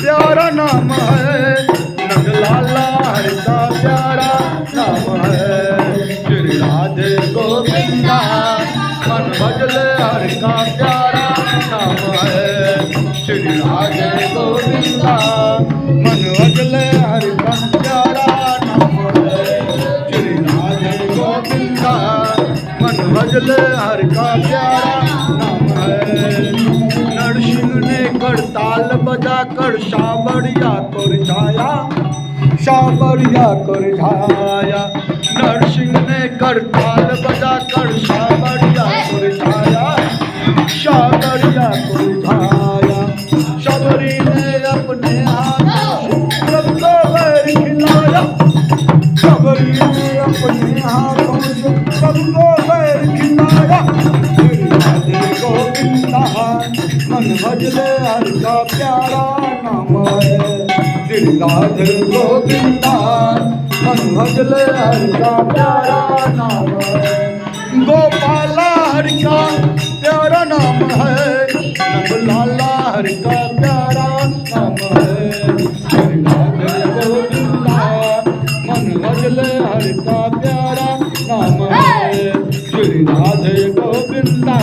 प्यारा नाम है, नंद लाला हरि का प्यारा नाम है। श्री राधे गोविंदा मन भजले हरि का प्यारा नाम है। श्री राधे गोविंदा मन भजले हरि का प्यारा नाम है। श्री राधे गोविंदा मन भजले हरि का प्यारा नाम है। नरसिंह ने करताल बजा कर सावरिया को रिझाया, सावरिया को रिझाया। नरसिंह ने करताल बजा कर सावरिया को रिझाया, सावरिया को रिझाया। सबरी ने अपने हाथ सबको वैर खिलाया, सबरी ने अपने हाथों से सबको वैर खिलाया। श्री राधे गोविंदा मन भजले हरि का प्यारा नाम है। श्री राधे गोविंदा मन भजले हरि का प्यारा नाम है। गोपाला हरि का प्यारा नाम है, नंद लाला हरि का प्यारा नाम है। श्री राधे गोविंदा मन भजले हरि का प्यारा नाम है। श्री राधे गोविंदा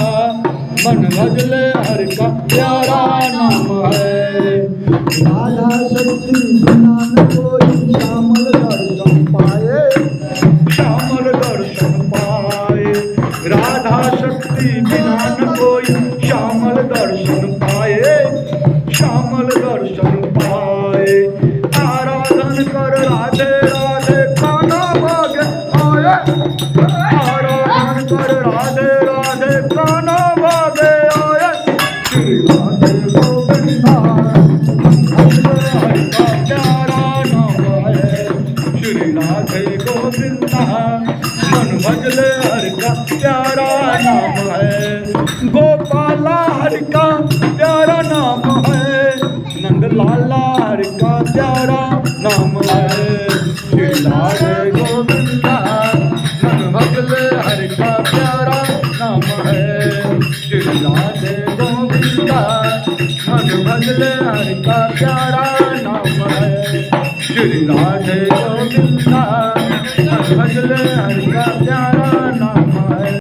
मन भजले हरि का प्यारा नाम है। राधा शक्ति बिना न कोई श्यामल दर्शन पाए, श्यामल दर्शन पाए। राधा शक्ति बिना न कोई श्यामल दर्शन पाए, श्यामल दर्शन पाए। आराधन कर राधे राधे काना भागे आए, आराधन कर राधे राधे काना भागे आए। श्री राधे गोविंदा हरि का प्यारा नाम है। श्री राधे गोविंदा मन भजले हरि का प्यारा नाम है। गोपाला हरि का प्यारा नाम है, नंद लाला हरि का प्यारा नाम है। श्री राधे गोविंदा मन भजले हरि का प्यारा नाम है। श्री राधे गोविंदा मन भजले हरि का प्यारा नाम है। श्री राधे गोविंदा मन भजले हरि का प्यारा